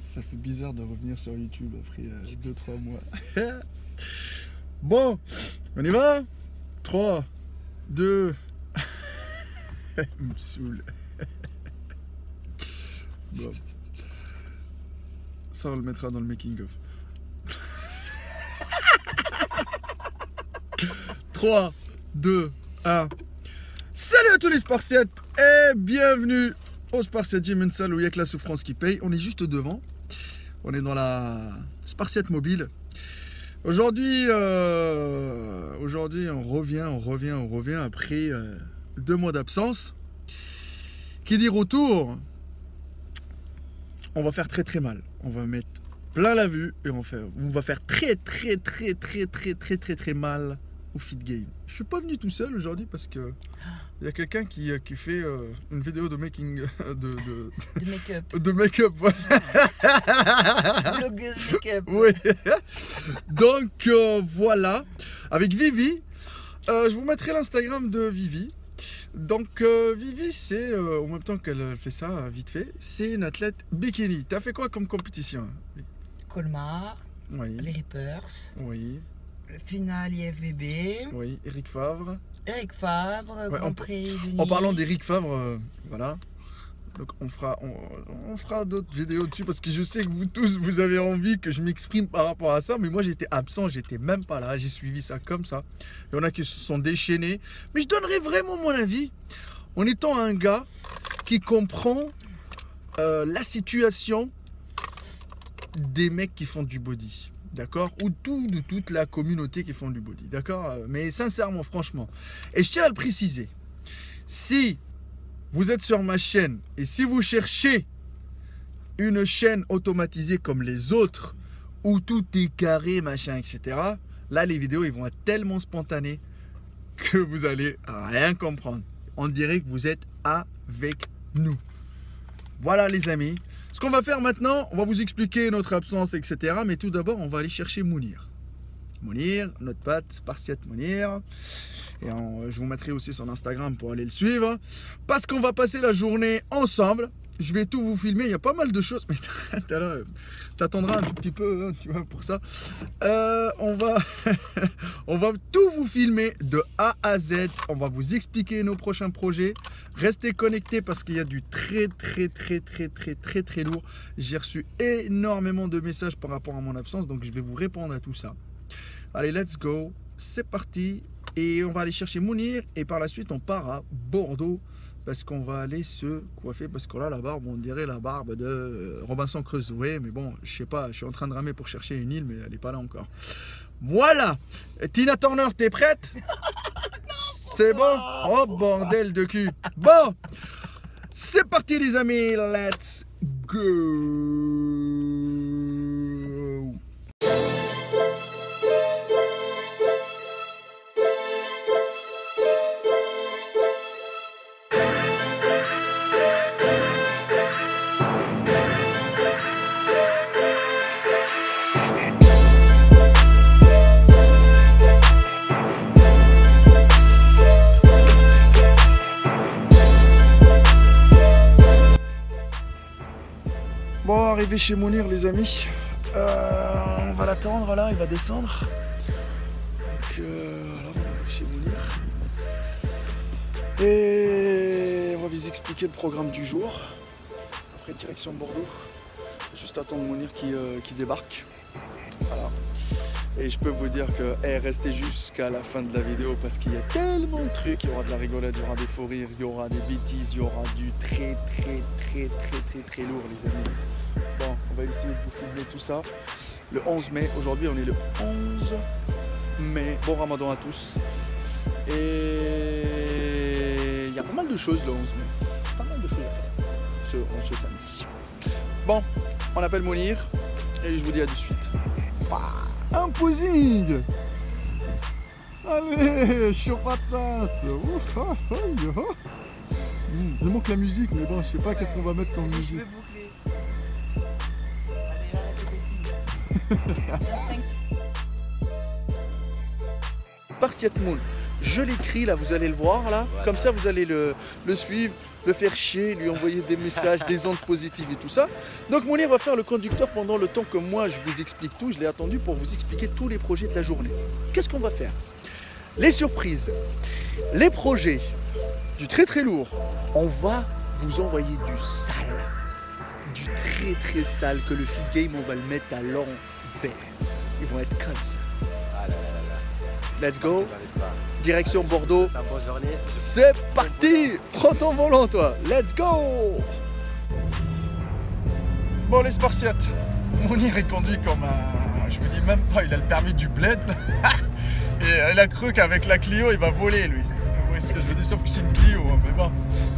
Ça fait bizarre de revenir sur YouTube après 2-3 mois. Bon, on y va? 3, 2... Il me saoule. Bon. Ça, on le mettra dans le making-of. 3, 2, 1. Salut à tous les Spartiates et bienvenue au Spartiate Gym and Salle où il n'y a que la souffrance qui paye. On est juste devant. On est dans la Spartiate Mobile. Aujourd'hui, on revient après 2 mois d'absence. Qui dit retour, on va faire très mal. On va mettre plein la vue et on va faire très mal au fit game. Je suis pas venu tout seul aujourd'hui parce que il y a quelqu'un qui fait une vidéo de making de make-up. Voilà. Blogueuse make-up. Oui. Donc voilà, avec Vivi. Je vous mettrai l'Instagram de Vivi. Donc Vivi, c'est en même temps qu'elle fait ça vite fait, c'est une athlète bikini. T'as fait quoi comme compétition? Colmar, Oui. les Rippers, Oui. le final IFBB, Oui. Eric Favre. Eric Favre, Ouais, Grand Prix de Nice. En parlant d'Eric Favre, voilà. Donc on fera d'autres vidéos dessus parce que je sais que vous tous vous avez envie que je m'exprime par rapport à ça, mais moi j'étais absent, j'étais même pas là, j'ai suivi ça comme ça. Il y en a qui se sont déchaînés, mais je donnerai vraiment mon avis en étant un gars qui comprend la situation des mecs qui font du body, d'accord, ou de toute la communauté qui font du body, d'accord, mais sincèrement, franchement, et je tiens à le préciser, si vous êtes sur ma chaîne et si vous cherchez une chaîne automatisée comme les autres où tout est carré, machin, etc. Là, les vidéos, ils vont être tellement spontanées que vous allez rien comprendre. On dirait que vous êtes avec nous. Voilà, les amis. Ce qu'on va faire maintenant, on va vous expliquer notre absence, etc. Mais tout d'abord, on va aller chercher Mounir. Mounir, notre pote, Spartiate Mounir. Et je vous mettrai aussi son Instagram pour aller le suivre. Parce qu'on va passer la journée ensemble. Je vais tout vous filmer. Il y a pas mal de choses. Mais t'attendras un tout petit peu, hein, tu vois, pour ça. On va tout vous filmer de A à Z. On va vous expliquer nos prochains projets. Restez connectés parce qu'il y a du très lourd. J'ai reçu énormément de messages par rapport à mon absence. Donc je vais vous répondre à tout ça. Allez, let's go. C'est parti. Et on va aller chercher Mounir et par la suite on part à Bordeaux parce qu'on va aller se coiffer parce que là la barbe, on dirait la barbe de Robinson Crusoe, mais bon, je sais pas, je suis en train de ramer pour chercher une île mais elle n'est pas là encore. Voilà. Tina Turner, t'es prête? C'est bon? Oh bordel de cul. Bon, c'est parti les amis, let's go. Bon, arrivé chez Mounir les amis, on va l'attendre là, il va descendre. Donc là, on arrive chez Mounir. Et on va vous expliquer le programme du jour. Après direction Bordeaux, juste attendre Mounir qui débarque. Voilà. Et je peux vous dire que restez jusqu'à la fin de la vidéo parce qu'il y a tellement de trucs. Il y aura de la rigolade, il y aura des faux rires, il y aura des bêtises, il y aura du très lourd les amis. Bon, on va essayer de vous filmer tout ça. Le 11 mai, aujourd'hui on est le 11 mai. Bon ramadan à tous. Et il y a pas mal de choses le 11 mai. Pas mal de choses à faire ce samedi. Bon, on appelle Mounir et je vous dis à de suite. Un posing. Allez, chaud patate. Il manque la musique, mais bon, je sais pas qu'est-ce qu'on va mettre comme musique. Spartiate Moon. je l'écris là, vous allez le voir là. Voilà. Comme ça, vous allez le suivre, le faire chier, lui envoyer des messages, des ondes positives et tout ça. Donc Mounir va faire le conducteur pendant le temps que moi je vous explique tout. Je l'ai attendu pour vous expliquer tous les projets de la journée. Qu'est-ce qu'on va faire? Les surprises, les projets, du très très lourd. On va vous envoyer du sale, du très très sale, que le feed game on va le mettre à l'envers. Ils vont être comme ça. Ah là là là là. Let's go. Dans l'histoire. Direction Bordeaux. Ta bonne journée. C'est parti! Prends ton volant, toi! Let's go! Bon, les Spartiates, Mounir est conduit comme un... Je vous dis même pas, il a le permis du bled. Et elle a cru qu'avec la Clio, il va voler, lui. Vous voyez ce que je veux dire? Sauf que c'est une Clio, hein, mais bon.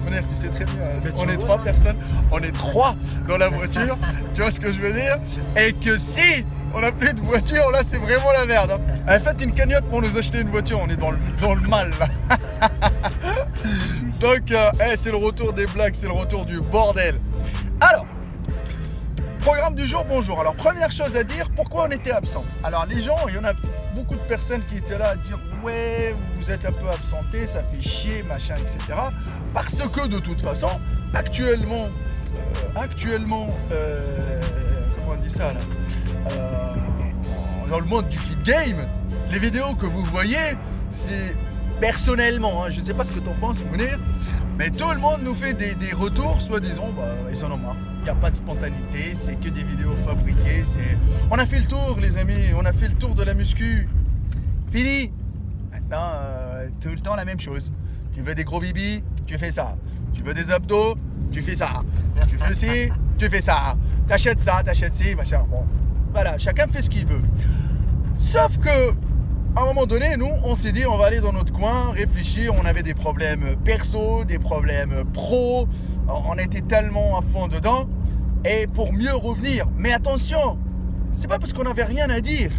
Mounir, tu sais très bien, on est 3 personnes, on est 3 dans la voiture. Tu vois ce que je veux dire? Et que si on n'a plus de voiture, là, c'est vraiment la merde. Hein. Faites une cagnotte pour nous acheter une voiture, on est dans le mal, là. Donc, c'est le retour des blagues, c'est le retour du bordel. Alors, programme du jour, bonjour. Alors, première chose à dire, pourquoi on était absent? Alors, les gens, il y en a beaucoup de personnes qui étaient là à dire « Ouais, vous êtes un peu absenté, ça fait chier, machin, etc. » Parce que, de toute façon, actuellement, comment on dit ça, là dans le monde du feed game, les vidéos que vous voyez, c'est personnellement, hein, je ne sais pas ce que tu en penses, Mounir, mais tout le monde nous fait des retours, soi-disant, ils en ont marre. Il n'y a pas de spontanéité, c'est que des vidéos fabriquées. On a fait le tour, les amis, on a fait le tour de la muscu. Fini. Maintenant, tout le temps la même chose. Tu veux des gros bibis, tu fais ça. Tu veux des abdos, tu fais ça. Tu fais ci, tu fais ça. T'achètes ça, t'achètes ci, machin. Bon, voilà, chacun fait ce qu'il veut. Sauf que, à un moment donné, nous, on s'est dit, on va aller dans notre coin, réfléchir. On avait des problèmes perso, des problèmes pro. On était tellement à fond dedans. Et pour mieux revenir, mais attention, c'est pas parce qu'on n'avait rien à dire.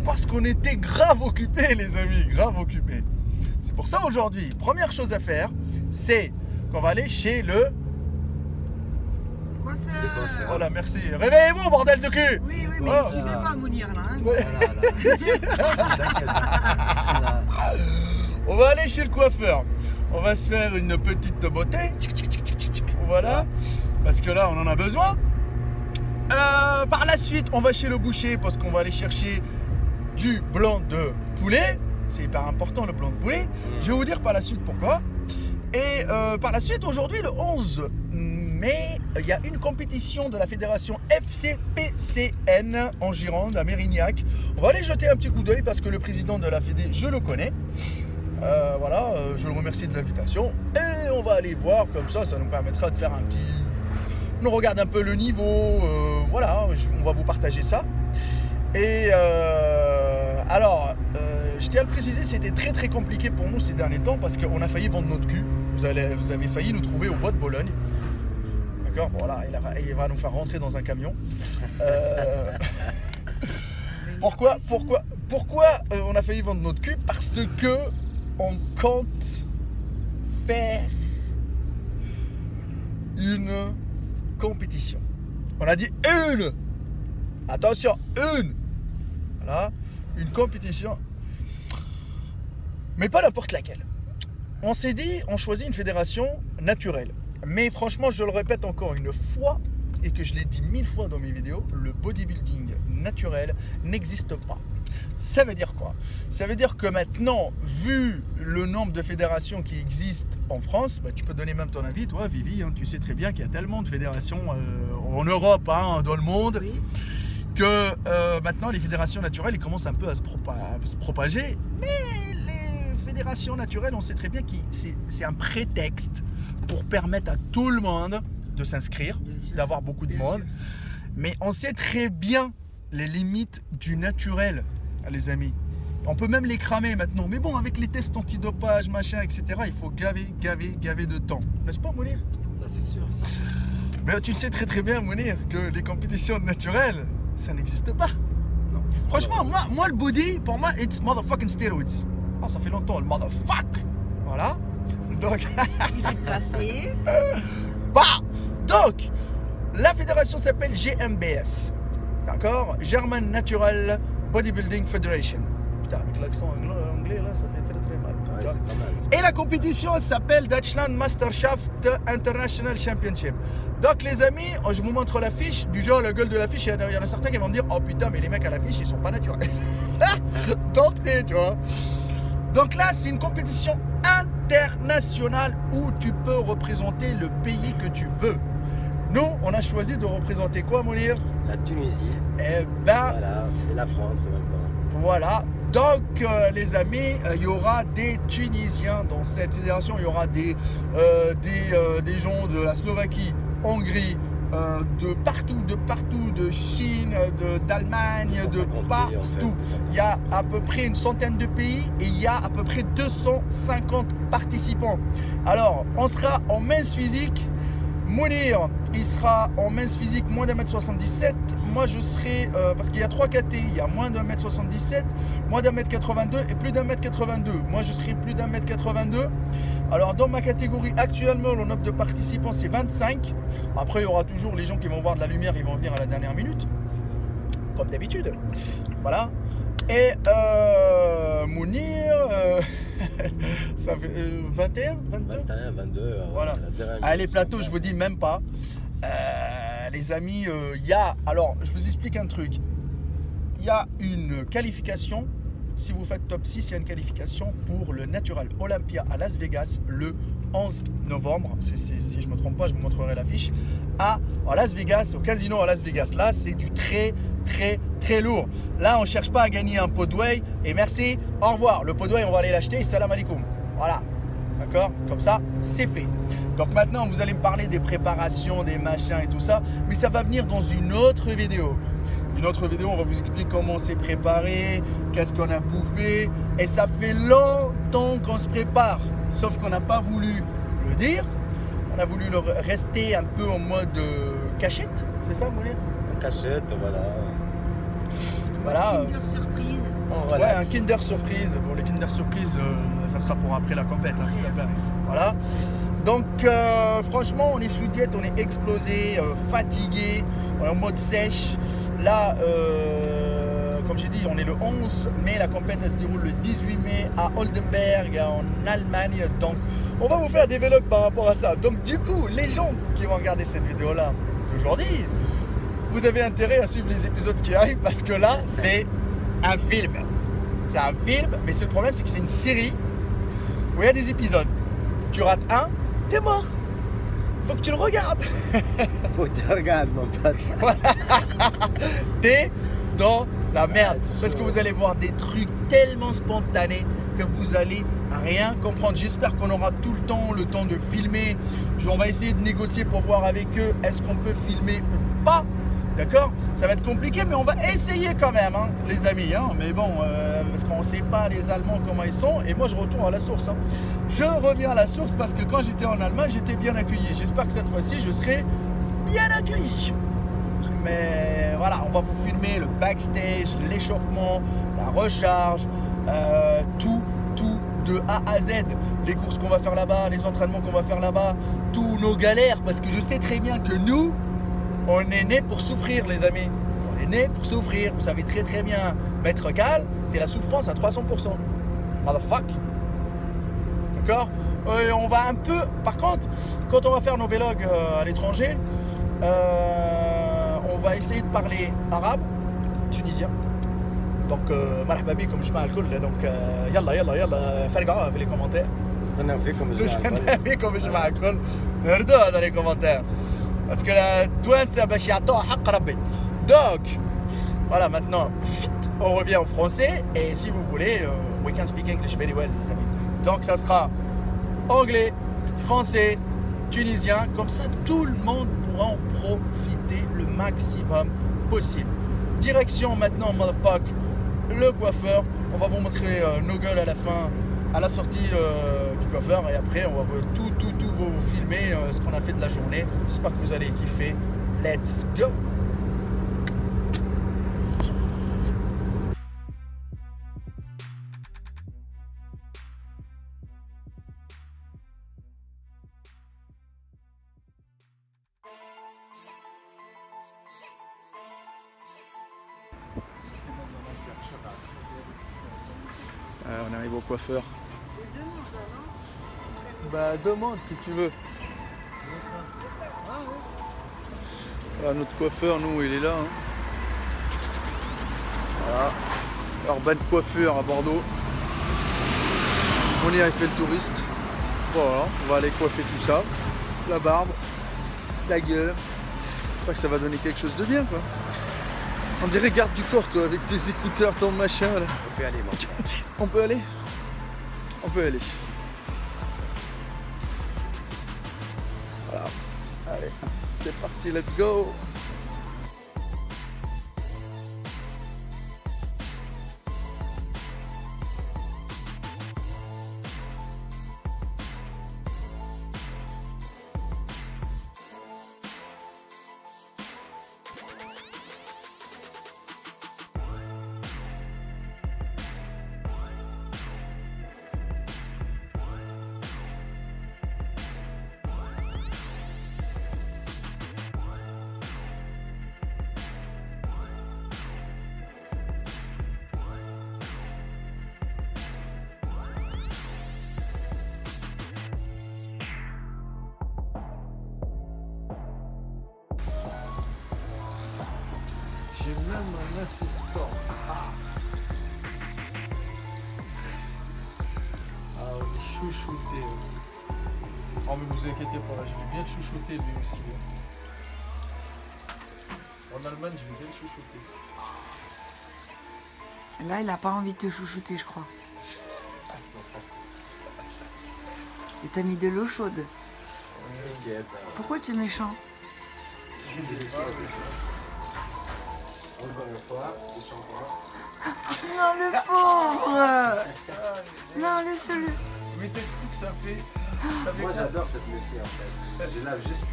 Parce qu'on était grave occupés, les amis, grave occupés. C'est pour ça, aujourd'hui, première chose à faire, c'est qu'on va aller chez le... Coiffeur. Voilà, merci. Réveillez-vous, bordel de cul! Oui, oui, mais Oh. suivez pas Mounir là. Hein. Ouais. Voilà. On va aller chez le coiffeur. On va se faire une petite beauté. Voilà. Parce que là, on en a besoin. Par la suite, on va chez le boucher parce qu'on va aller chercher du blanc de poulet. C'est hyper important, le blanc de poulet. Je vais vous dire par la suite pourquoi. Et par la suite, aujourd'hui, le 11 mai, il y a une compétition de la fédération FCPCN en Gironde, à Mérignac. On va aller jeter un petit coup d'œil parce que le président de la fédé, je le connais. Voilà, je le remercie de l'invitation. Et on va aller voir, comme ça nous permettra de faire un petit... On regarde un peu le niveau, voilà, on va vous partager ça. Et alors, je tiens à le préciser, c'était très très compliqué pour nous ces derniers temps parce qu'on a failli vendre notre cul. Vous avez failli nous trouver au bois de Bologne. D'accord, bon, voilà, il va nous faire rentrer dans un camion. Pourquoi on a failli vendre notre cul? Parce que on compte faire une compétition. On a dit une. Attention, une. Voilà, une compétition. Mais pas n'importe laquelle. On s'est dit, on choisit une fédération naturelle. Mais franchement, je le répète encore une fois, et que je l'ai dit 1000 fois dans mes vidéos, le bodybuilding naturel n'existe pas. Ça veut dire quoi? Ça veut dire que maintenant, vu le nombre de fédérations qui existent en France, tu peux donner même ton avis, toi, Vivi, hein, tu sais très bien qu'il y a tellement de fédérations en Europe, hein, dans le monde, Oui. que maintenant, les fédérations naturelles, ils commencent un peu à se propager. Mais les fédérations naturelles, on sait très bien que c'est un prétexte pour permettre à tout le monde de s'inscrire, d'avoir beaucoup de monde. Mais on sait très bien les limites du naturel, les amis. On peut même les cramer maintenant. Mais bon, avec les tests antidopage, machin, etc., il faut gaver de temps. N'est-ce pas, Mounir? Ça, c'est sûr, ça. Mais tu le sais très très bien, Mounir, que les compétitions naturelles, ça n'existe pas. Non. Franchement, moi, le body, pour moi, it's motherfucking steroids. Ah, ça fait longtemps, le motherfuck. Voilà. Donc... Il est placé. Donc, la fédération s'appelle GMBF. D'accord? German Natural Bodybuilding Federation. Putain, avec l'accent l'anglais là, ça fait très mal. Ouais, c'est pas mal. Et la compétition s'appelle Deutschland Meisterschaft International Championship. Donc les amis, je vous montre l'affiche. Du genre, la gueule de l'affiche, il y en a certains qui vont me dire, oh putain, mais les mecs à l'affiche, ils sont pas naturels. D'entrée, tu vois. Donc là, c'est une compétition internationale où tu peux représenter le pays que tu veux. Nous, on a choisi de représenter quoi, Mounir? La Tunisie. Eh ben, Voilà. Et la France en même temps. voilà. Donc, les amis, il y aura des Tunisiens dans cette fédération. Il y aura des gens de la Slovaquie, Hongrie, de partout, de Chine, d'Allemagne, de 150 partout. pays, en fait. Il y a à peu près une centaine de pays et il y a à peu près 250 participants. Alors, on sera en mince physique. Mounir, il sera en mince physique moins d'1m77. Moi, je serai, parce qu'il y a 3 KT, il y a moins d'1m77, moins d'1m82 et plus d'1m82. Moi, je serai plus d'1m82. Alors, dans ma catégorie, actuellement, le nombre de participants, c'est 25. Après, il y aura toujours les gens qui vont voir de la lumière, ils vont venir à la dernière minute, comme d'habitude. Voilà. Et Mounir, ça fait 21, 22 21, 22. Voilà. Les plateaux, je vous dis même pas. Les amis, il y a... Alors, je vous explique un truc. Il y a une qualification. Si vous faites top 6, il y a une qualification pour le Natural Olympia à Las Vegas le 11 novembre. Si je ne me trompe pas, je vous montrerai l'affiche. À Las Vegas, au casino à Las Vegas. Là, c'est du très lourd. Là, on ne cherche pas à gagner un pot de whey. Et merci, au revoir. Le pot de whey, on va aller l'acheter. Salam alaikum. Voilà. D'accord? Comme ça, c'est fait. Donc maintenant, vous allez me parler des préparations, des machins et tout ça. Mais ça va venir dans une autre vidéo. Une autre vidéo, on va vous expliquer comment on s'est préparé, qu'est-ce qu'on a bouffé. Et ça fait longtemps qu'on se prépare. Sauf qu'on n'a pas voulu le dire. On a voulu rester un peu en mode cachette. C'est ça, Mounir? En cachette, voilà. Voilà. Kinder surprise. Ouais, un Kinder surprise. Bon, les Kinder surprise, ça sera pour après la compète, hein, s'il te plaît. Voilà. Donc, franchement, on est sous diète, on est explosé, fatigué, on est en mode sèche. Là, comme j'ai dit, on est le 11 mai, la compète elle se déroule le 18 mai à Oldenburg, en Allemagne. Donc, on va vous faire des vlogs par rapport à ça. Donc, du coup, les gens qui vont regarder cette vidéo-là d'aujourd'hui, vous avez intérêt à suivre les épisodes qui arrivent parce que là, c'est un film. C'est un film, mais le problème, c'est que c'est une série où il y a des épisodes. Tu rates un, t'es mort. Faut que tu le regardes. Faut que tu regardes, mon pote. T'es dans la Ça merde. va être Parce que chaud. vous allez voir des trucs tellement spontanés que vous allez rien comprendre. J'espère qu'on aura tout le temps de filmer. On va essayer de négocier pour voir avec eux est-ce qu'on peut filmer ou pas. D'accord? Ça va être compliqué, mais on va essayer quand même, hein, les amis. Hein. Mais bon, parce qu'on ne sait pas les Allemands comment ils sont. Et moi, je retourne à la source. Hein. Je reviens à la source parce que quand j'étais en Allemagne, j'étais bien accueilli. J'espère que cette fois-ci, je serai bien accueilli. Mais voilà, on va vous filmer le backstage, l'échauffement, la recharge, tout de A à Z. Les courses qu'on va faire là-bas, les entraînements qu'on va faire là-bas, tous nos galères. Parce que je sais très bien que nous, on est né pour souffrir, les amis. On est né pour souffrir. Vous savez très bien, Maître Cal, c'est la souffrance à 300%. Motherfuck. D'accord? On va un peu... Par contre, quand on va faire nos vlogs à l'étranger, on va essayer de parler arabe, tunisien. Donc, marhaba bikum jma' al-kull. Donc, yalla, farqa في les commentaires. استنى فيكم Je جماعة. فيكم جماعة الكل. نردوها dans les commentaires. Parce que la Touense, باش يعطوها حق ربي. Donc, voilà, maintenant, on revient en français. Et si vous voulez, we can speak English very well, les amis. Donc, ça sera anglais, français, tunisien. Comme ça, tout le monde pourra en profiter le maximum possible. Direction maintenant, motherfuck, le coiffeur. On va vous montrer nos gueules à la fin, à la sortie du coiffeur. Et après, on va tout vous filmer ce qu'on a fait de la journée. J'espère que vous allez kiffer. Let's go! On arrive au coiffeur. Bah demande si tu veux. Voilà, notre coiffeur, nous, il est là. Hein. Voilà. Urban Coiffure à Bordeaux. On y a fait le touriste. Voilà, on va aller coiffer tout ça. La barbe, la gueule. J'espère que ça va donner quelque chose de bien, quoi. On dirait garde du corps, toi, avec tes écouteurs, ton machin, là. On peut aller, moi. On peut aller? On peut aller. Voilà. Allez, c'est parti, let's go! J'ai même un assistant. Ah, on est chouchouté. Oh, mais vous inquiétez pas, je vais bien le chouchouter lui aussi. En Allemagne, je vais bien le chouchouter. Là, il a pas envie de te chouchouter, je crois. Et t'as mis de l'eau chaude. Pourquoi tu es méchant? Non, le pauvre. Non, laisse-le. Mais t'as cru que ça fait Moi j'adore cette métier en fait. Je lave juste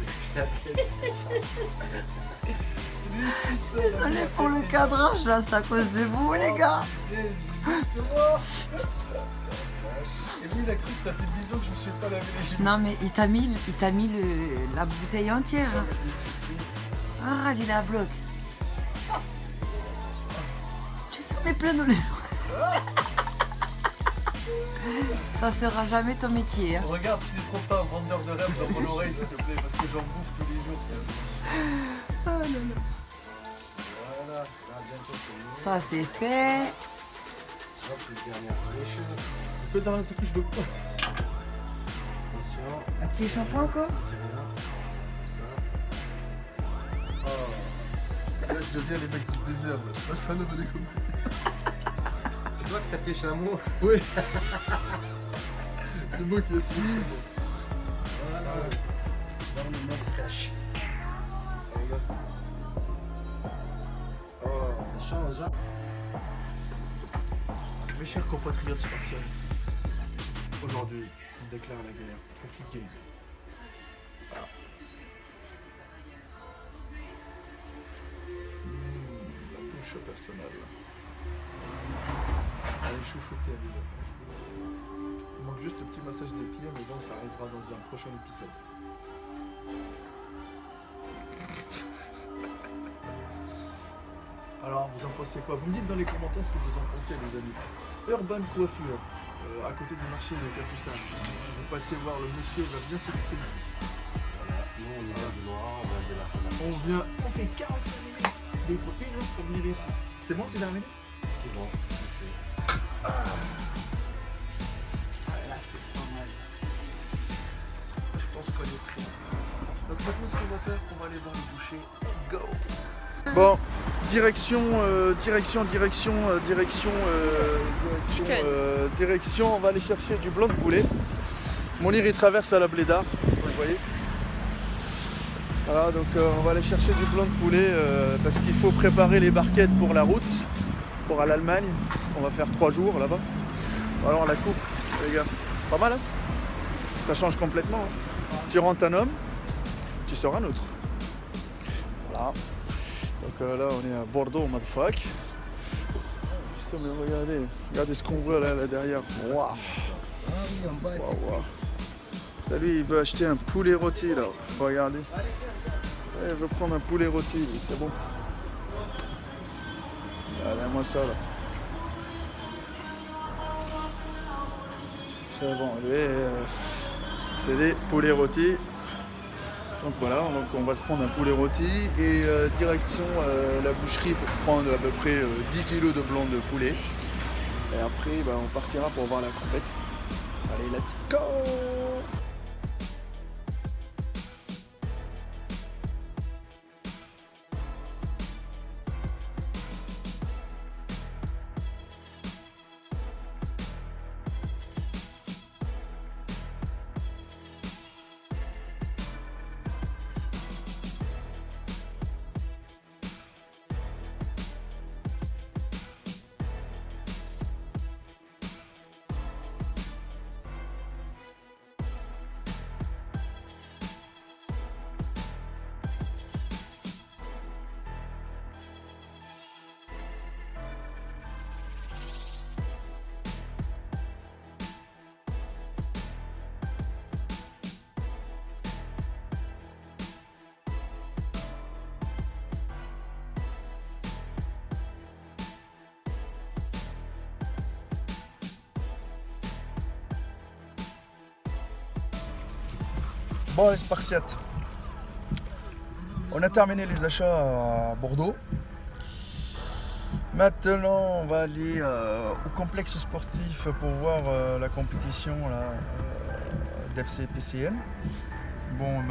Désolé pour le cadrage, là, c'est à cause de vous, les gars. Et lui, il a cru que ça fait 10 ans que je me suis pas lavé les genoux. Non, mais il t'a mis, la bouteille entière. Ah, il est à bloc. Tu mets plein dans les oreilles. Ça sera jamais ton métier. Hein. Regarde, tu n'es trop pas un vendeur de rêve dans mon oreille, s'il te plaît, parce que j'en bouffe tous les jours. Ah, non, non. Voilà, là bientôt c'est mieux. Ça, c'est fait. Hop, une dernière couche. Un peu dans la couche de quoi? Attention, Un petit shampoing encore? ça fait bien. C'est comme ça. Oh. Là, je deviens les mecs du désert. Là. Je passe un homme des communs. C'est toi qui t'as pied chameau. Oui. C'est moi qui ai fait. Voilà. Dans le mode fraîche. Oh, ça change. Hein. Mes chers compatriotes spartiates, aujourd'hui, on déclare la guerre. Profitez. Voilà. La touche personnelle. Allez chouchouter à lui. Il manque juste le petit massage des pieds, mais bon, ça arrivera dans un prochain épisode. Alors, vous en pensez quoi? Vous me dites dans les commentaires ce que vous en pensez, les amis. Urban Coiffure, à côté du marché de Capucin. Vous passez voir le monsieur, il va bien s'occuper de vous. Voilà. Nous on vient de Loire, on vient de la fin. On fait 45 minutes. Mais il faut 1 heure pour venir ici. C'est bon, c'est terminé? C'est bon, c'est fait. Là, c'est pas mal. Je pense qu'on est prêt. Donc maintenant, ce qu'on va faire, on va aller voir le boucher. Let's go. Bon, direction, on va aller chercher du blanc de poulet. Mon lir il traverse à la Blédard, vous voyez. Voilà, donc on va aller chercher du blanc de poulet parce qu'il faut préparer les barquettes pour la route, pour à l'Allemagne, parce qu'on va faire 3 jours là-bas. Alors la coupe, les gars, pas mal hein. Ça change complètement. Hein. Tu rentres un homme, tu sors un autre. Voilà. Donc là on est à Bordeaux, motherfuck. Putain mais regardez ce qu'on voit là derrière. Waouh. Waouh. Lui il veut acheter un poulet rôti là. Regardez. Il veut prendre un poulet rôti, c'est bon. Regardez-moi ça là. Bon, c'est des poulets rôtis. Donc voilà, donc on va se prendre un poulet rôti et direction la boucherie pour prendre à peu près 10 kg de blanc de poulet. Et après, bah, on partira pour voir la compète. Allez, let's go! Bon, les Spartiates, on a terminé les achats à Bordeaux. Maintenant, on va aller au complexe sportif pour voir la compétition d'FC PCN. Bon,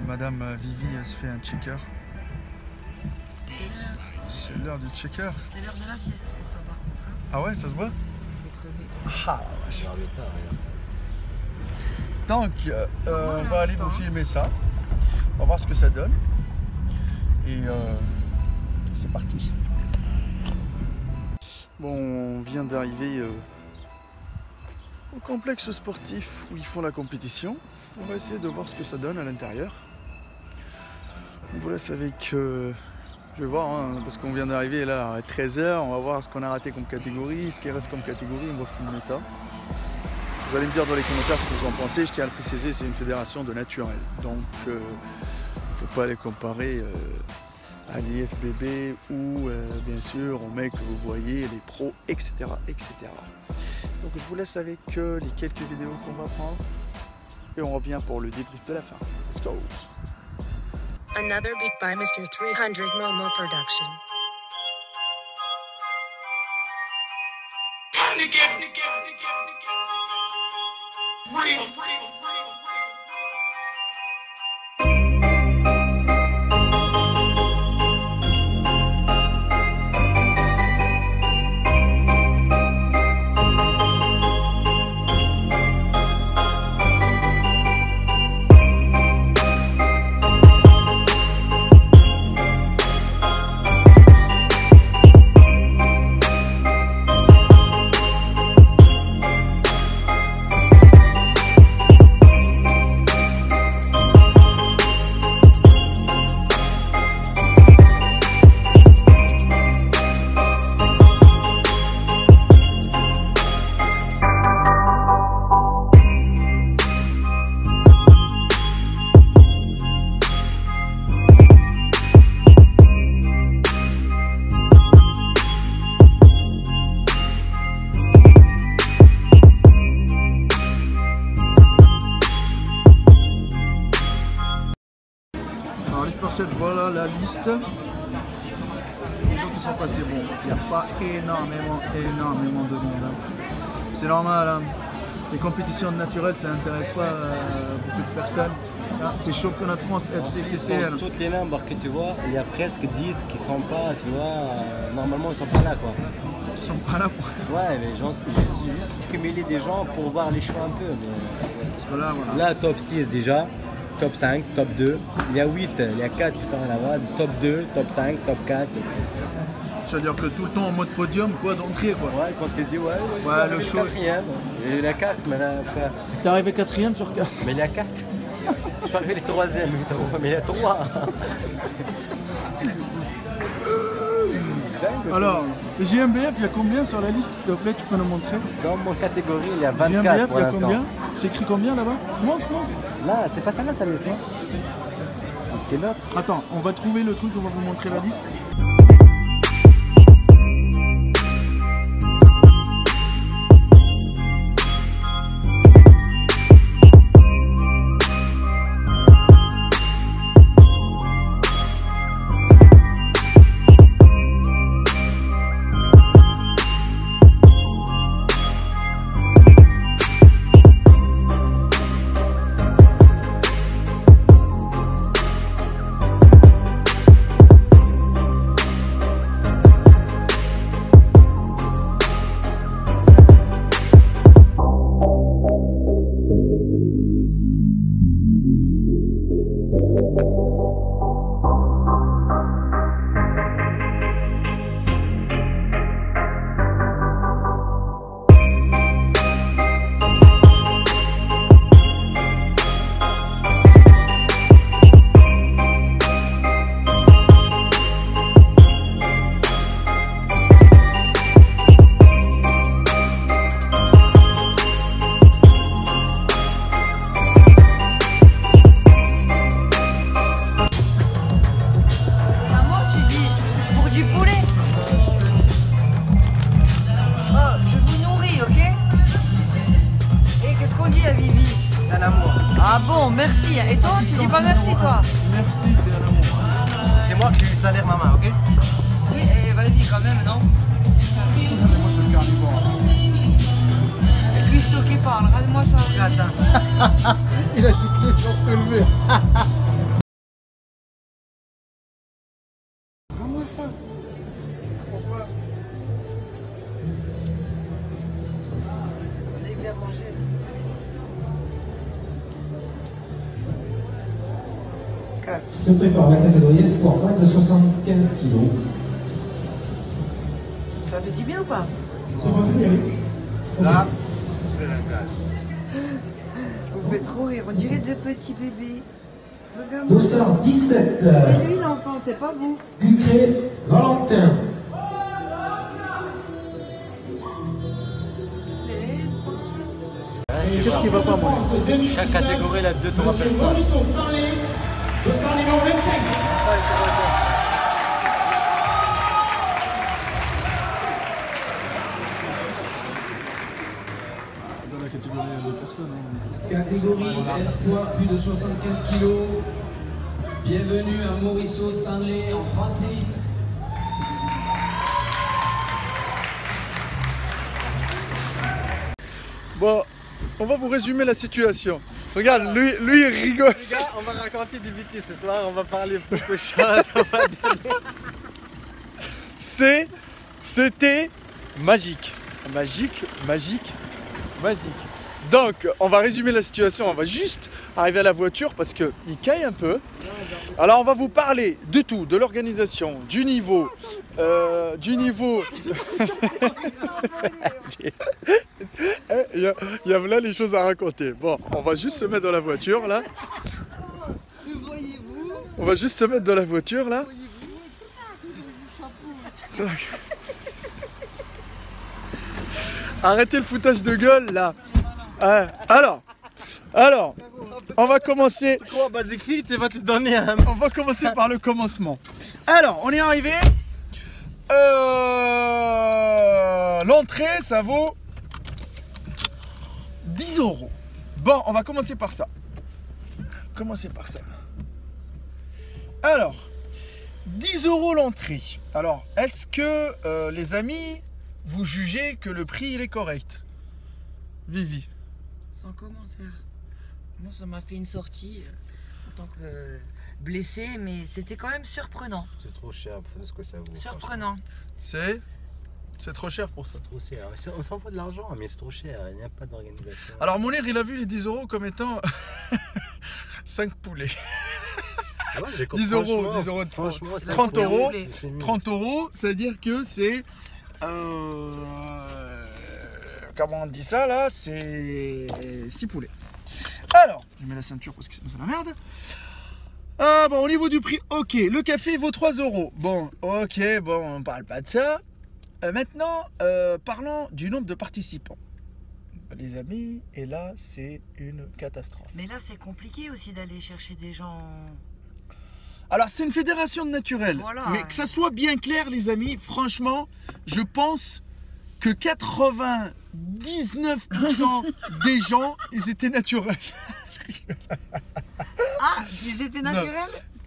Madame Vivi, elle se fait un checker. C'est l'heure du checker. C'est l'heure de la sieste pour toi par contre. Hein. Ah ouais, ça se voit? T'es crevé. Ah, donc, on va aller vous filmer ça. On va voir ce que ça donne. Et c'est parti. Bon, on vient d'arriver au complexe sportif où ils font la compétition. On va essayer de voir ce que ça donne à l'intérieur. On vous laisse avec... je vais voir, hein, parce qu'on vient d'arriver là à 13 h. On va voir ce qu'on a raté comme catégorie, ce qui reste comme catégorie. On va filmer ça. Vous allez me dire dans les commentaires ce que vous en pensez. Je tiens à le préciser, c'est une fédération de naturel. Donc, il ne faut pas les comparer à l'IFBB ou bien sûr aux mecs que vous voyez, les pros, etc., etc. Donc, je vous laisse avec les quelques vidéos qu'on va prendre. Et on revient pour le débrief de la fin. Let's go! Another beat by Mr. 300 Momo Production. Alors les Spartiates, voilà la liste. Les gens qui sont passés, bon, il n'y a pas énormément de monde. Hein. C'est normal, hein. Les compétitions naturelles, ça n'intéresse pas beaucoup de personnes. Hein. C'est championnat de France, FC, PCN. Toutes les membres que tu vois, il y a presque 10 qui sont pas, tu vois, normalement ils sont pas là quoi. Ils sont pas là pour... Ouais, les gens, juste cumuler des gens pour voir les choix un peu. Mais... Parce que là, voilà. Là, top 6 déjà, top 5, top 2, il y a 8, il y a 4 qui sont là-bas, top 2, top 5, top 4. C'est-à-dire que tout le temps en mode podium, quoi, d'entrée, quoi. Ouais, quand tu dis, ouais, le show. 4e, et il y a 4, mais là, frère. T'es arrivé 4e sur 4. Mais il y a 4. Je suis arrivé les 3e, mais il y a 3. Alors, le JMBF, il y a combien sur la liste, s'il te plaît, tu peux nous montrer? Dans mon catégorie, il y a 24 JMBF, pour il y a l'instant. combien? C'est écrit combien là-bas? Montre. Là, c'est pas ça là, ça liste, non? C'est l'autre. Attends, on va trouver le truc, on va vous montrer la liste. pas merci toi. Merci, t'es un amour. C'est moi qui ai eu le salaire, maman, ok? Oui, et vas-y quand même, non? Regardez-moi ce carnivore. Et puis je qui parle, regarde-moi ça. Regarde ça. Il a giclé sur tout le mur. Regarde-moi ça. Pourquoi? Allez, viens manger. Se prépare la catégorie espoir moins de 75 kg. Ça fait du bien ou pas? C'est votre mérite. Là, c'est la place. Vous faites trop rire, on dirait deux petits bébés. Regarde-moi. Dossard 17. C'est lui l'enfant, c'est pas vous. Ducré Valentin. Qu'est-ce qui va pas, moi? Chaque catégorie, elle a 2-3 personnes. Dans la catégorie de personnes. Catégorie espoir plus de 75 kg. Bienvenue à Mauricio Stanley en France Élite. Bon, on va vous résumer la situation. Regarde, lui il rigole. Les gars, on va raconter des bêtises ce soir, on va parler beaucoup de choses. C'était magique. Magique. Donc, on va résumer la situation. On va juste arriver à la voiture parce qu'il caille un peu. Alors, on va vous parler de tout, de l'organisation, du niveau. Il y a là les choses à raconter. Bon, on va juste se mettre dans la voiture là. On va juste se mettre dans la voiture là. Arrêtez le foutage de gueule là. Alors, on va commencer. Quoi, Basic Fit, tu vas te donner un. On va commencer par le commencement. Alors, on est arrivé. L'entrée, ça vaut 10 €. Bon, on va commencer par ça. Alors, 10 € l'entrée. Alors, est-ce que les amis, vous jugez que le prix il est correct? Vivi. Sans commentaire. Moi, ça m'a fait une sortie en tant que blessé, mais c'était quand même surprenant. C'est trop cher pour ce que ça vaut. Surprenant. C'est trop cher pour ça. C'est trop cher. On s'en fout de l'argent, mais c'est trop cher. Il n'y a pas d'organisation. Alors, Monir, il a vu les 10 € comme étant 5 poulets. Ouais, 10 €, 10 € de franchement, 30 €. c'est mieux. 30 €, c'est-à-dire que c'est. Comment on dit ça là? C'est 6 poulets. Alors, je mets la ceinture parce que sinon c'est la merde. Bon, au niveau du prix, ok. Le café vaut 3 €. Bon, ok, bon, on parle pas de ça. Maintenant, parlons du nombre de participants. Les amis, et là, c'est une catastrophe. Mais là, c'est compliqué aussi d'aller chercher des gens. Alors, c'est une fédération de naturel. Voilà. Mais que ça soit bien clair, les amis, franchement, je pense que 99% des gens, ils étaient naturels. Ah, ils étaient naturels?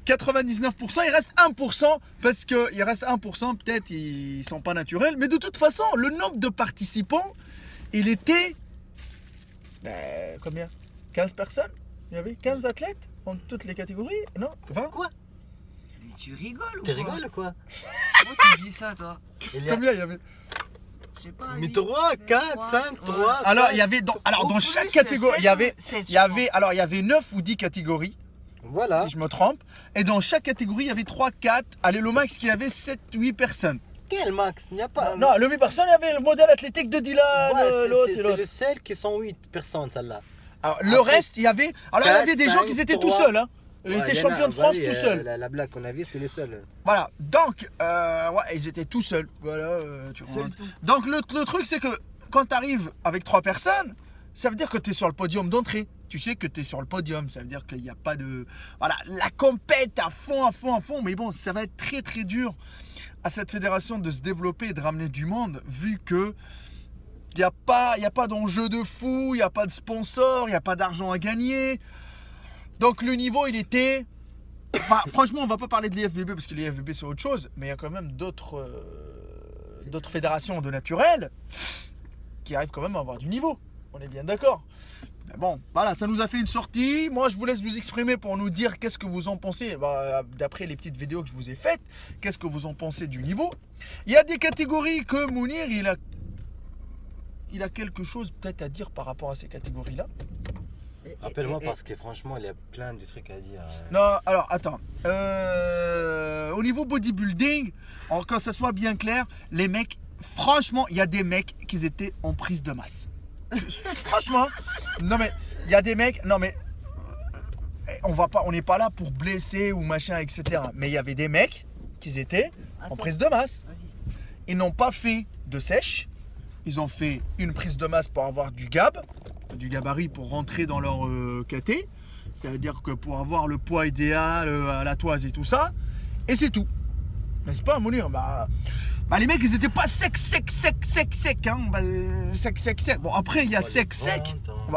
99%, il reste 1% parce qu'il reste 1%, peut-être ils sont pas naturels. Mais de toute façon, le nombre de participants, il était. Combien? 15 personnes? Il y avait 15 athlètes en toutes les catégories? Non? 20? Quoi? Mais tu rigoles ou Tu quoi? rigoles ou quoi? Pourquoi tu dis ça, toi? Combien il y avait? Je sais pas. Mais 8, 3, 7, 4, 5, 3. Alors, il y avait dans Au chaque plus, catégorie, il y avait. 7, Il y avait 9 ou 10 catégories, Voilà. si je me trompe. Et dans chaque catégorie, il y avait 3, 4. Allez, le max, il y avait 7, 8 personnes. Quel max? Il n'y a pas. Non, le 8 personnes, il y avait le modèle athlétique de Dylan, Ouais, l'autre et c'est l'autre. le seul qui sont 8 personnes, celle-là. Alors, le Après, reste, il y avait. Alors, il y avait des 4, gens 5, qui étaient tout 3. seuls. Hein. Ils Ouais, étaient il y en a, champions de bah France oui, tout seuls. La blague qu'on a vue, c'est les seuls. Voilà. Donc, ouais, ils étaient tout seuls. Voilà, tu Seul rentres. tout. Donc, le truc, c'est que quand tu arrives avec 3 personnes, ça veut dire que tu es sur le podium d'entrée. Tu sais que tu es sur le podium. Ça veut dire qu'il n'y a pas de. Voilà, la compète à fond. Mais bon, ça va être très, très dur à cette fédération de se développer et de ramener du monde, vu que. Il n'y a pas d'enjeu de fou, il n'y a pas de sponsor, il n'y a pas d'argent à gagner. Donc le niveau, il était... Bah, franchement, on va pas parler de l'IFBB parce que l'IFBB c'est autre chose, mais il y a quand même d'autres fédérations de naturel qui arrivent quand même à avoir du niveau. On est bien d'accord. Mais bon, voilà, ça nous a fait une sortie. Moi, je vous laisse vous exprimer pour nous dire qu'est-ce que vous en pensez. Bah, d'après les petites vidéos que je vous ai faites, qu'est-ce que vous en pensez du niveau. Il y a des catégories que Mounir, il a quelque chose peut-être à dire par rapport à ces catégories-là. Rappelle-moi parce que franchement, il y a plein de trucs à dire. Non, alors attends. Au niveau bodybuilding, quand ça soit bien clair, les mecs, franchement, il y a des mecs qui étaient en prise de masse. Franchement, non mais il y a des mecs, non mais on n'est pas là pour blesser ou machin, etc. Mais il y avait des mecs qui étaient en prise de masse. Ils n'ont pas fait de sèche. Ils ont fait une prise de masse pour avoir du gabarit pour rentrer dans leur KT. C'est-à-dire que pour avoir le poids idéal à la toise et tout ça. Et c'est tout. N'est-ce pas, Mounir? Les mecs, ils étaient pas secs, hein. Sec. Bon, après, il y a sec.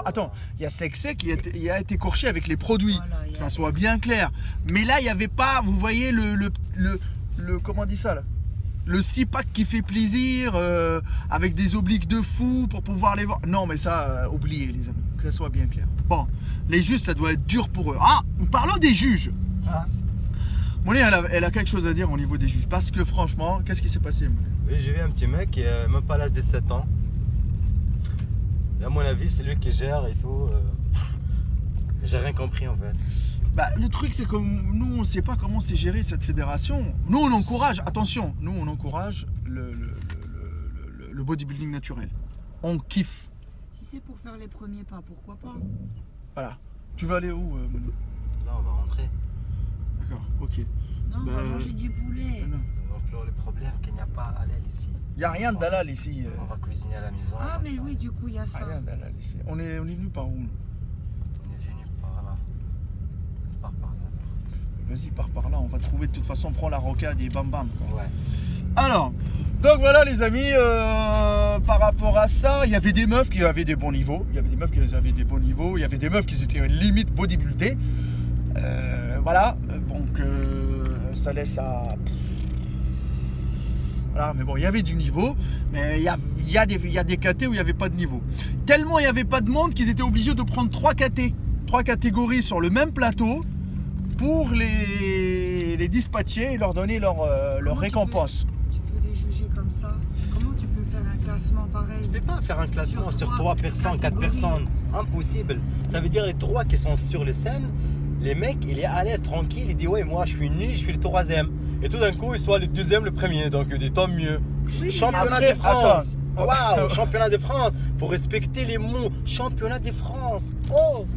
Attends, il y a sec, il a été écorché avec les produits. Voilà, que ça soit bien clair. Mais là, il n'y avait pas, vous voyez, comment on dit ça, là? Le 6-pack qui fait plaisir, avec des obliques de fou pour pouvoir les voir. Non, mais ça, oubliez, les amis, que ça soit bien clair. Bon, les juges, ça doit être dur pour eux. Ah, parlons des juges. Ah. Mounir, elle a quelque chose à dire au niveau des juges. Parce que franchement, qu'est-ce qui s'est passé, Mounir? Oui, j'ai vu un petit mec qui n'a même pas l'âge de 7 ans. Et à mon avis, c'est lui qui gère et tout. J'ai rien compris en fait. Le truc, c'est que nous, on ne sait pas comment c'est géré cette fédération. Nous, on encourage, attention, nous, on encourage le bodybuilding naturel. On kiffe. Si c'est pour faire les premiers pas, pourquoi pas? Voilà. Tu vas aller où, Mounir? Là, on va rentrer. D'accord, ok. Non, on va manger du poulet. Donc, le problème, qu'il n'y a pas halal ici. Il n'y a rien d'halal ici. On va cuisiner à la maison. Ah, mais oui, du coup, il y a ça. Rien d'halal ici. On est venu par où? On est venu par là. Par là. Vas-y, par là. On va trouver, de toute façon, on prend la rocade et bam bam, quoi. Ouais. Alors, donc voilà, les amis, par rapport à ça, il y avait des meufs qui avaient des bons niveaux. Il y avait des meufs qui avaient des bons niveaux. Il y avait des meufs qui étaient limite bodybuildées. Voilà, donc ça laisse à... Voilà, mais bon, il y avait du niveau, mais il y a des KT où il n'y avait pas de niveau. Tellement il n'y avait pas de monde qu'ils étaient obligés de prendre 3 catégories sur le même plateau pour les dispatcher et leur donner leur récompense. Tu peux les juger comme ça? Comment tu peux faire un classement pareil? Tu ne peux pas faire un classement sur 3 personnes, 4 personnes. Impossible. Ça veut dire les 3 qui sont sur le scène. Les mecs, il est à l'aise, tranquille, il dit ouais, moi je suis nul, je suis le 3e. Et tout d'un coup, il soit le 2e, le 1er, donc il dit tant mieux. Oui, championnat de France. Waouh, championnat de France. Faut respecter les mots. Championnat de France. Oh,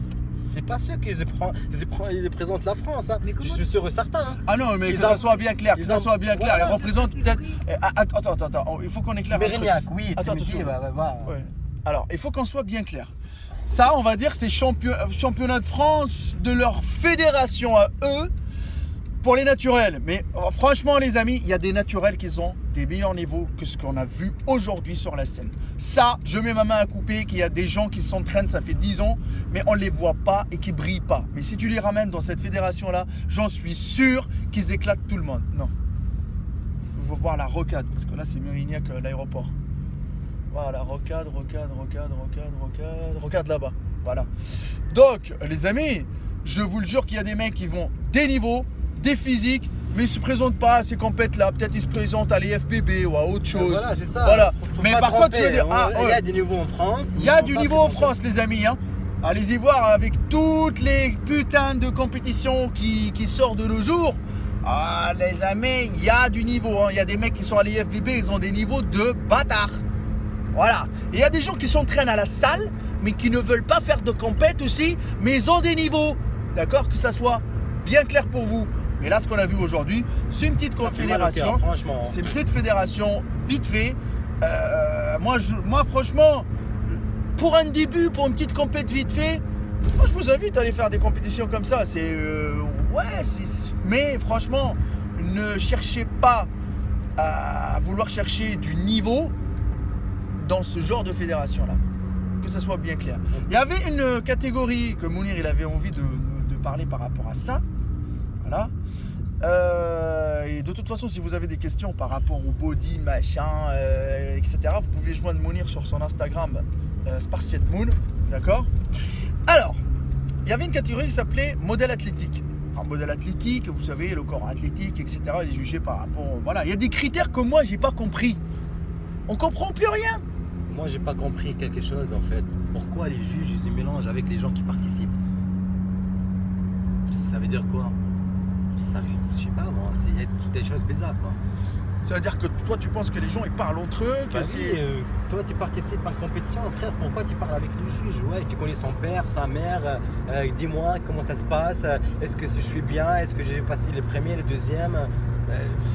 c'est pas ceux qui ils présentent la France. Hein. Je suis sûr et certain. Hein. Ah non, mais que ça soit bien clair, que ça soit bien clair. Ils représentent peut-être. Attends, il faut qu'on éclaire. Mérignac, oui. Attends. Ouais. Alors, il faut qu'on soit bien clair. Ça, on va dire, c'est championnat de France de leur fédération à eux pour les naturels. Mais franchement, les amis, il y a des naturels qui ont des meilleurs niveaux que ce qu'on a vu aujourd'hui sur la scène. Ça, je mets ma main à couper qu'il y a des gens qui s'entraînent, ça fait 10 ans, mais on ne les voit pas et qui ne brillent pas. Mais si tu les ramènes dans cette fédération-là, j'en suis sûr qu'ils éclatent tout le monde. Non. Il faut voir la rocade, parce que là, c'est Mérignac, l'aéroport. Voilà, rocade là-bas. Voilà. Donc, les amis, je vous le jure qu'il y a des mecs qui vont des niveaux, des physiques, mais ils ne se présentent pas à ces compètes-là. Peut-être ils se présentent à l'IFBB ou à autre chose. Voilà, c'est ça. Voilà. Faut mais par contre, tu veux dire, il y a des niveaux en France. Il y a du niveau en France, les amis. Hein. Allez-y voir avec toutes les putains de compétitions qui sortent de nos jours. Ah, les amis, il y a du niveau. Hein. Il y a des mecs qui sont à l'IFBB, ils ont des niveaux de bâtards. Voilà. Et il y a des gens qui s'entraînent à la salle, mais qui ne veulent pas faire de compète aussi, mais ils ont des niveaux. D'accord? Que ça soit bien clair pour vous. Et là, ce qu'on a vu aujourd'hui, c'est une petite fédération. C'est une petite fédération, vite fait. Moi, franchement, pour un début, pour une petite compète vite fait, moi, je vous invite à aller faire des compétitions comme ça. Mais franchement, ne cherchez pas à vouloir chercher du niveau dans ce genre de fédération-là. Que ça soit bien clair. Il y avait une catégorie que Mounir il avait envie de parler par rapport à ça. Voilà. Et de toute façon, si vous avez des questions par rapport au body, machin, etc., vous pouvez joindre Mounir sur son Instagram, Spartiate Moon, d'accord? Alors, il y avait une catégorie qui s'appelait modèle athlétique. Un modèle athlétique, vous savez, le corps athlétique, etc., il est jugé par rapport... Voilà, il y a des critères que moi, j'ai pas compris. On comprend plus rien. Moi, j'ai pas compris quelque chose en fait. Pourquoi les juges ils se mélangent avec les gens qui participent? Ça veut dire quoi? Ça, je sais pas moi, il y a des choses bizarres quoi. Ça veut dire que toi, tu penses que les gens, ils parlent entre eux, que Bah c'est... oui, toi tu participes en compétition, frère, pourquoi tu parles avec le juge? Ouais, tu connais son père, sa mère, dis-moi comment ça se passe, est-ce que je suis bien, est-ce que j'ai passé les premiers, les deuxièmes?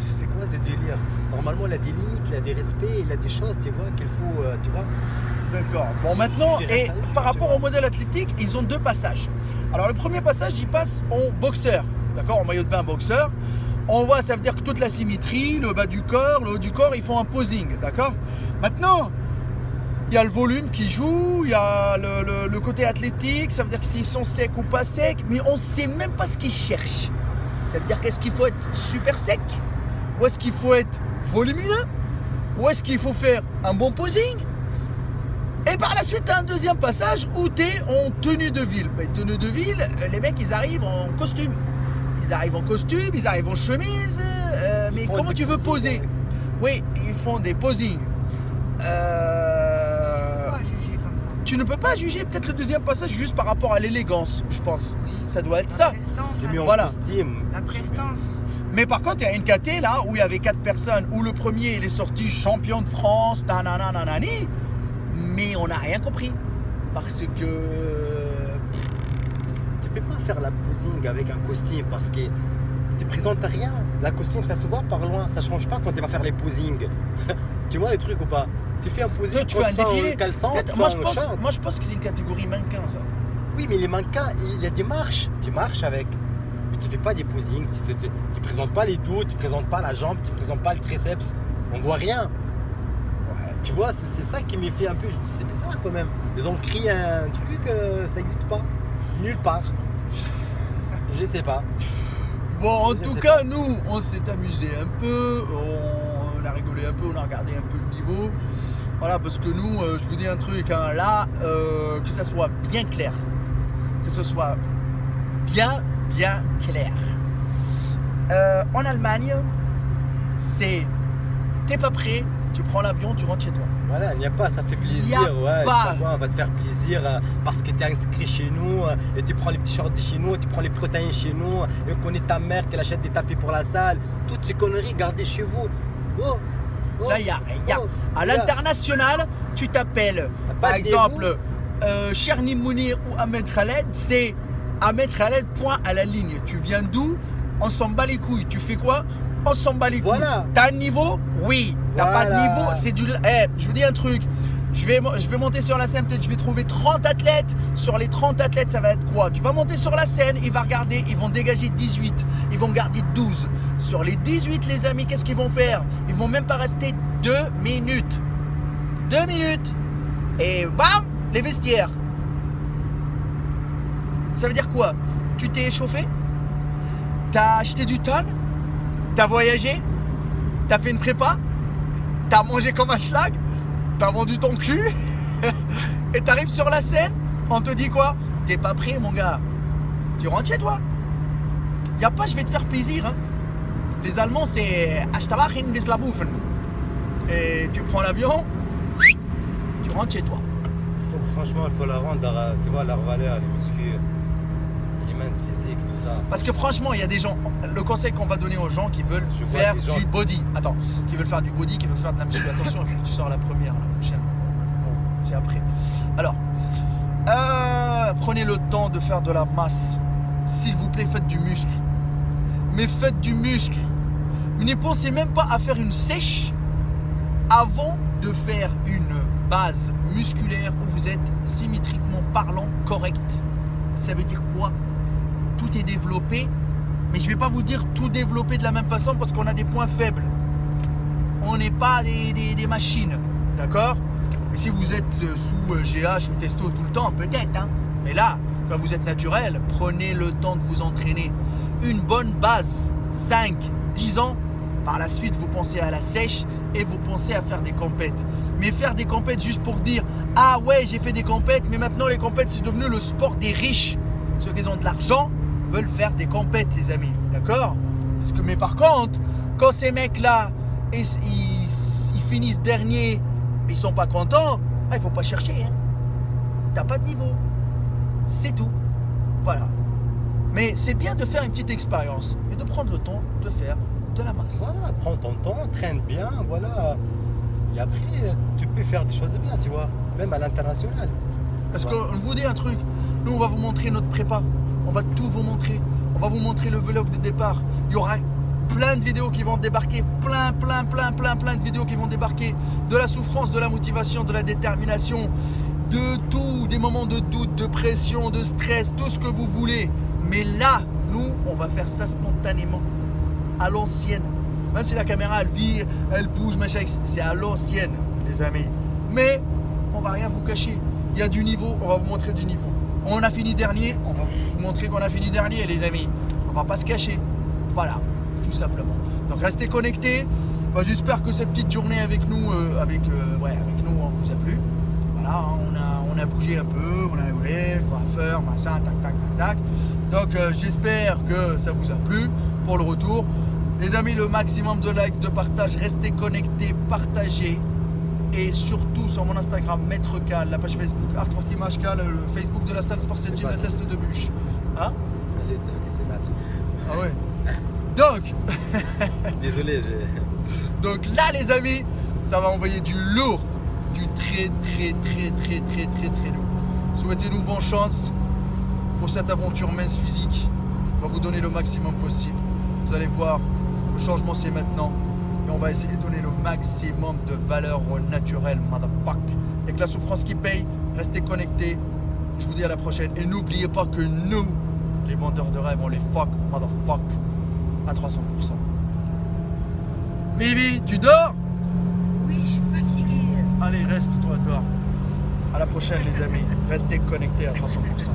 C'est quoi ce délire? Normalement, il a des limites, il a des respects, il a des choses, tu vois, qu'il faut, tu vois. D'accord. Bon, maintenant, Juge, et reste à juge, par rapport tu vois. au modèle athlétique, ils ont 2 passages. Alors, le premier passage, ils passent en boxeur, d'accord, en maillot de bain boxeur. On voit, ça veut dire que toute la symétrie, le bas du corps, le haut du corps, ils font un posing, d'accord. Maintenant, il y a le volume qui joue, il y a le côté athlétique, ça veut dire que s'ils sont secs ou pas secs, mais on ne sait même pas ce qu'ils cherchent. Ça veut dire qu'est-ce qu'il faut être super sec, ou est-ce qu'il faut être volumineux, ou est-ce qu'il faut faire un bon posing. Et par la suite, tu as un deuxième passage où tu es en tenue de ville. Mais tenue de ville, les mecs, ils arrivent en costume. Ils arrivent en costume, ils arrivent en chemise. Mais comment tu veux poser? Oui, ils font des posings. Pourquoi juger comme ça? Tu ne peux pas juger peut-être le deuxième passage juste par rapport à l'élégance, je pense. Oui. Ça doit être La ça. prestance, J'ai mis en Voilà. costume. la prestance. Mais par contre, il y a une KT là où il y avait 4 personnes, où le premier il est sorti champion de France, nanani, mais on n'a rien compris. Parce que. Tu peux pas faire la posing avec un costume parce que tu présentes rien. La costume, ça se voit par loin, ça change pas quand tu vas faire les posings. Tu vois les trucs ou pas? Tu fais un posing, Toi, tu fais un défilé. caleçon, Peut-être, moi, je pense que c'est une catégorie mannequin, ça. Oui, mais les mannequins, il y a des marches. Tu marches avec. Mais tu fais pas des posings, tu présentes pas les dos, tu présentes pas la jambe, tu présentes pas le triceps. On voit rien. Ouais. Tu vois, c'est ça qui me fait un peu. Je dis, c'est bizarre quand même. Ils ont créé un truc, ça n'existe pas. Nulle part. Je sais pas. Bon, en Je tout sais cas, pas. nous, on s'est amusé un peu, on a rigolé un peu, on a regardé un peu le niveau. Voilà, parce que nous, je vous dis un truc, hein, là, que ça soit bien clair. Que ce soit bien clair. En Allemagne, c'est t'es pas prêt, tu prends l'avion, tu rentres chez toi. Voilà, il n'y a pas, ça fait Y plaisir. a Ouais, pas. je sais pas, on va te faire plaisir parce que tu es inscrit chez nous et tu prends les petits shorts de chez nous, tu prends les protéines chez nous et on connaît ta mère qu'elle achète des tapis pour la salle. Toutes ces conneries, gardez chez vous. Oh, oh, Là, il y a. oh, À là. l'international, tu t'appelles, T'as pas par de exemple, Cherni Mounir ou Ahmed Khaled, c'est Ahmed Khaled, point à la ligne. Tu viens d'où? On s'en bat les couilles. Tu fais quoi? On s'en bat les couilles. Voilà. T'as un niveau? Oui. T'as pas de Voilà. niveau? C'est du. Eh, je vous dis un truc. Je vais monter sur la scène, peut-être je vais trouver 30 athlètes. Sur les 30 athlètes, ça va être quoi? Tu vas monter sur la scène, il va regarder, ils vont dégager 18, ils vont garder 12. Sur les 18, les amis, qu'est-ce qu'ils vont faire? Ils vont même pas rester 2 minutes. 2 minutes. Et bam, les vestiaires. Ça veut dire quoi? Tu t'es échauffé? T'as acheté du tonne? T'as voyagé? T'as fait une prépa? T'as mangé comme un schlag? T'as vendu ton cul? Et t'arrives sur la scène? On te dit quoi? T'es pas prêt, mon gars. Tu rentres chez toi. Y a pas, je vais te faire plaisir. Hein. Les Allemands, c'est Ashtabachen bis la Bouffen. Et tu prends l'avion, et tu rentres chez toi. Franchement, il faut la rendre, tu vois, leur valeur, les muscles, les minces physiques, tout ça. Parce que franchement, il y a des gens, le conseil qu'on va donner aux gens qui veulent Je vois faire des gens- du body. Attends, qui veulent faire du body, qui veulent faire de la muscu. Attention, il faut que tu sors la première, la prochaine. Bon, c'est après. Alors, prenez le temps de faire de la masse. S'il vous plaît, faites du muscle. Mais faites du muscle. Ne pensez même pas à faire une sèche avant de faire une base musculaire où vous êtes symétriquement parlant correct. Ça veut dire quoi? Tout est développé, mais je ne vais pas vous dire tout développer de la même façon parce qu'on a des points faibles. On n'est pas des machines, d'accord? Mais si vous êtes sous GH ou testo tout le temps, peut-être, hein. Mais là, quand vous êtes naturel, prenez le temps de vous entraîner. Une bonne base, 5, 10 ans, par la suite vous pensez à la sèche et vous pensez à faire des compètes. Mais faire des compètes juste pour dire « Ah ouais, j'ai fait des compètes, mais maintenant les compètes c'est devenu le sport des riches. » Ceux qui ont de l'argent veulent faire des compètes, les amis, d'accord? Mais par contre, quand ces mecs-là, ils finissent dernier, ils sont pas contents, il ne faut pas chercher. Hein. T'as pas de niveau. C'est tout. Voilà. Mais c'est bien de faire une petite expérience et de prendre le temps de faire de la masse. Voilà, prends ton temps, traîne bien, voilà. Et après, tu peux faire des choses bien, tu vois, même à l'international. Parce qu'on vous dit un truc, nous on va vous montrer notre prépa, on va tout vous montrer, on va vous montrer le vlog de départ. Il y aura plein de vidéos qui vont débarquer, plein de vidéos qui vont débarquer, de la souffrance, de la motivation, de la détermination, de tout, des moments de doute, de pression, de stress, tout ce que vous voulez. Mais là, nous, on va faire ça spontanément, à l'ancienne. Même si la caméra, elle vire, elle bouge, machin, c'est à l'ancienne, les amis. Mais on va rien vous cacher. Il y a du niveau, on va vous montrer du niveau. On a fini dernier, on va vous montrer qu'on a fini dernier, les amis. On va pas se cacher. Voilà, tout simplement. Donc restez connectés. Bah, j'espère que cette petite journée avec nous, avec nous, vous a plu. Voilà, on a bougé un peu, on a roulé, coiffeur, machin, tac. Donc j'espère que ça vous a plu pour le retour. Les amis, le maximum de likes, de partage, restez connectés, partagez. Et surtout sur mon Instagram, Maître Cal, la page Facebook Art Cal, le Facebook de la salle Sport Gym, la test de bûche. Hein? Les deux qui se battent. Ah ouais. Donc, désolé, donc là les amis, ça va envoyer du lourd, du très lourd. Souhaitez-nous bonne chance pour cette aventure mince physique. On va vous donner le maximum possible. Vous allez voir, le changement c'est maintenant. Et on va essayer de donner le maximum de valeur au naturel, motherfuck. Et que la souffrance qui paye, restez connectés. Je vous dis à la prochaine. Et n'oubliez pas que nous, les vendeurs de rêves, on les fuck, motherfuck, à 300%. Bibi, tu dors? Oui, je suis fatiguée. Allez, reste toi, dors. À la prochaine les amis. Restez connectés à 300%.